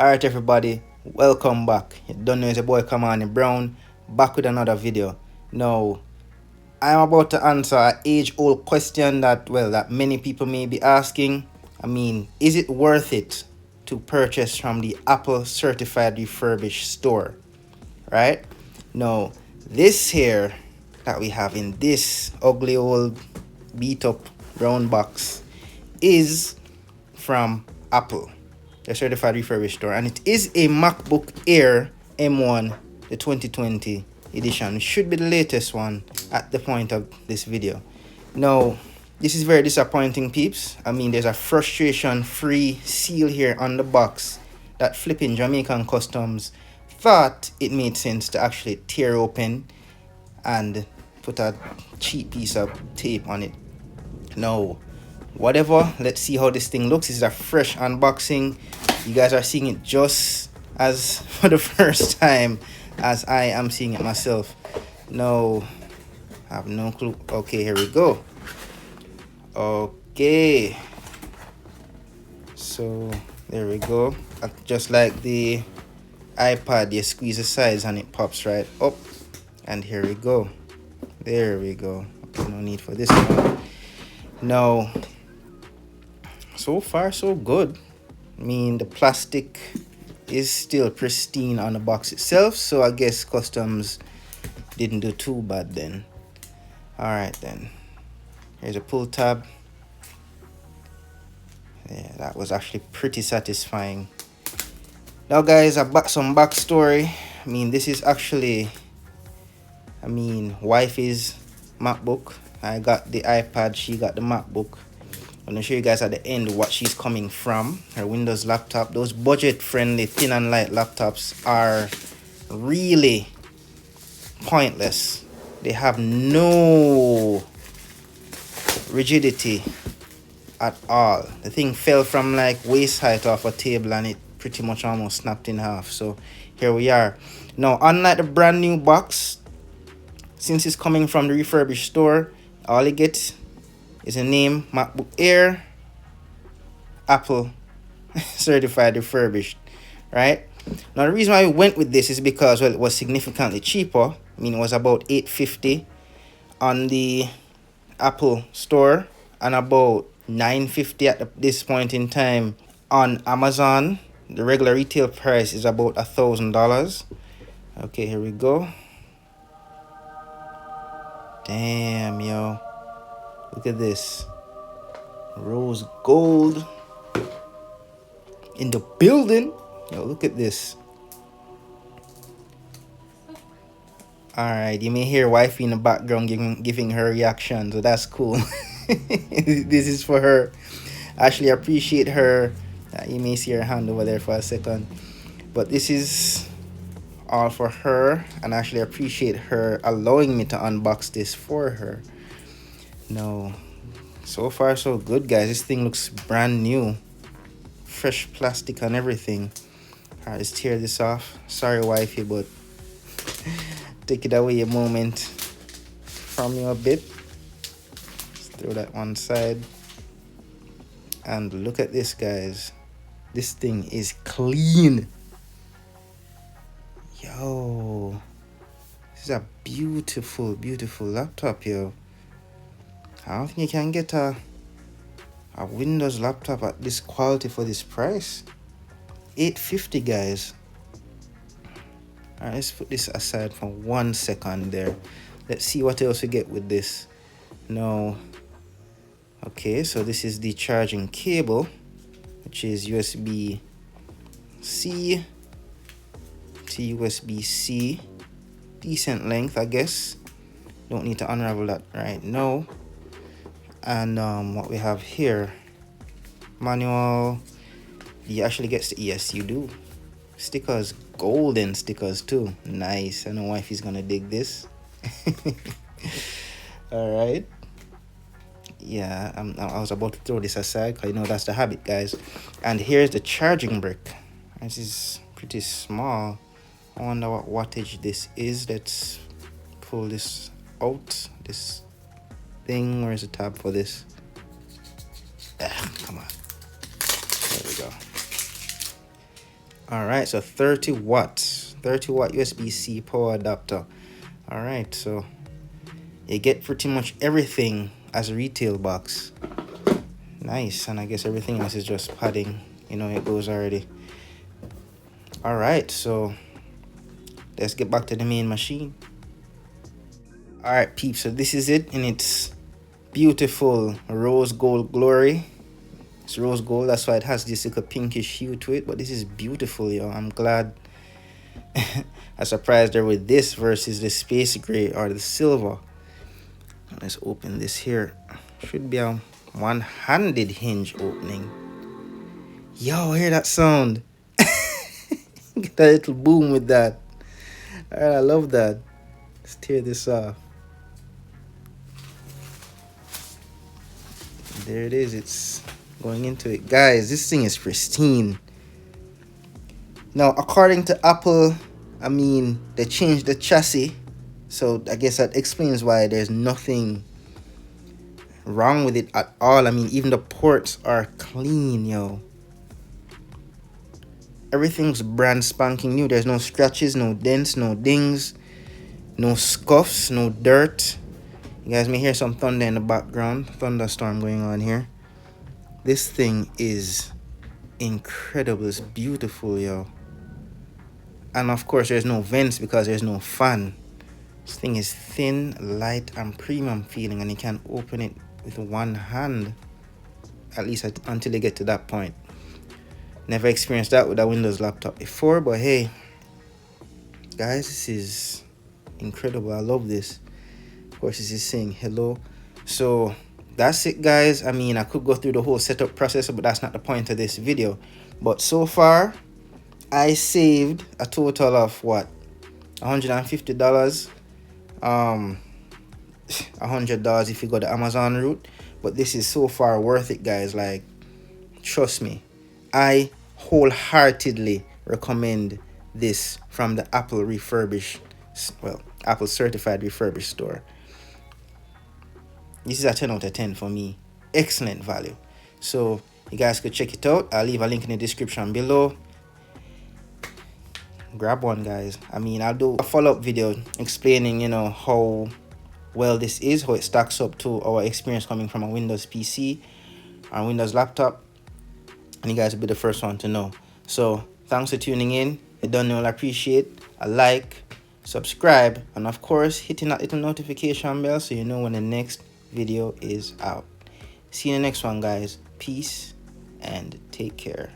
Alright everybody, welcome back. You don't know it's your boy Kamani Brown, back with another video. Now, I'm about to answer an age-old question that many people may be asking. Is it worth it to purchase from the Apple Certified Refurbished store? Right? Now, this here that we have in this ugly old beat-up brown box is from Apple, the certified refurbished store, and it is a MacBook Air M1, the 2020 edition. It should be the latest one at the point of this video. Now, this is very disappointing, peeps. There's a frustration-free seal here on the box that flipping Jamaican Customs thought it made sense to actually tear open and put a cheap piece of tape on it. Now, whatever, let's see how this thing looks. This is a fresh unboxing. You guys are seeing it just as for the first time as I am seeing it myself. No, I have no clue. Okay, here we go. Okay, so there we go. Just like the iPad, you squeeze the sides and it pops right up, and here we go. There we go. Okay, no need for this one. Now, so far so good. The plastic is still pristine on the box itself, so I guess Customs didn't do too bad then. Alright then, here's a pull tab. Yeah, that was actually pretty satisfying. Now guys, some backstory. This is actually wifey's MacBook. I got the iPad, she got the MacBook. I'm gonna show you guys at the end what she's coming from. Her Windows laptop. Those budget-friendly, thin and light laptops are really pointless. They have no rigidity at all. The thing fell from like waist height off a table and it pretty much almost snapped in half. So here we are. Now, unlike the brand new box, since it's coming from the refurbished store, all you get is a name, MacBook Air, Apple Certified Refurbished, right? Now the reason why we went with this is because, well, it was significantly cheaper. It was about $850 on the Apple store and about $950 at this point in time on Amazon. The regular retail price is about $1,000. Okay, here we go. Damn, yo. Look at this. Rose gold in the building. Yo, look at this. Alright, you may hear wifey in the background giving her reaction, so that's cool. This is for her. Actually appreciate her. You may see her hand over there for a second. But this is all for her, and actually appreciate her allowing me to unbox this for her. No, so far so good, guys. This thing looks brand new, fresh plastic and everything. All right, let's tear this off. Sorry wifey, but take it away a moment from you a bit. Let's throw that one side, and look at this, guys. This thing is clean. Yo, this is a beautiful laptop, yo. I don't think you can get a Windows laptop at this quality for this price. $850, guys. Alright, let's put this aside for 1 second there. Let's see what else we get with this. No. Okay, so this is the charging cable, which is USB-C to USB-C. Decent length, I guess. Don't need to unravel that right now. And what we have here, manual. He actually gets the yes, you do. Stickers, golden stickers too. Nice. I know wifey's gonna dig this. All right. Yeah, I was about to throw this aside because that's the habit, guys. And here's the charging brick. This is pretty small. I wonder what wattage this is. Let's pull this out. This thing, where's the tab for this? Come on, there we go. All right, so 30 watts, 30 watt USB-C power adapter. All right, so you get pretty much everything as a retail box. Nice. And I guess everything else is just padding, you know, it goes already. All right, so let's get back to the main machine. All right, peeps, so this is it in its beautiful rose gold glory. It's rose gold, that's why it has this like a pinkish hue to it, but this is beautiful, yo. I'm glad I surprised her with this versus the space gray or the silver. Let's open this here. Should be a one-handed hinge opening. Yo, hear that sound? Get that little boom with that. All right, I love that. Let's tear this off. There it is. It's going into it. Guys, this thing is pristine. Now, according to Apple, I mean, they changed the chassis. So I guess that explains why there's nothing wrong with it at all. I mean, even the ports are clean, yo. Everything's brand spanking new. There's no scratches, no dents, no dings, no scuffs, no dirt. You guys may hear some thunder in the background. Thunderstorm going on here. This thing is incredible. It's beautiful, yo. And of course, there's no vents because there's no fan. This thing is thin, light, and premium feeling, and you can open it with one hand, at least until you get to that point. Never experienced that with a Windows laptop before, but hey, guys, this is incredible. I love this. Of course, this is saying hello. So that's it, guys. I mean, I could go through the whole setup process, but that's not the point of this video. But so far, I saved a total of what, $150. $100 if you go the Amazon route. But this is so far worth it, guys. Like, trust me, I wholeheartedly recommend this from the Apple Refurbished, well, Apple certified refurbished store. This is a 10 out of 10 for me. Excellent value. So you guys could check it out. I'll leave a link in the description below. Grab one, guys. I mean, I'll do a follow-up video explaining, you know, how well this is, how it stacks up to our experience coming from a Windows PC or Windows laptop, and you guys will be the first one to know. So thanks for tuning in. I don't know, I appreciate a like, subscribe, and of course hitting that little notification bell so you know when the next video is out. See you in the next one, guys. Peace and take care.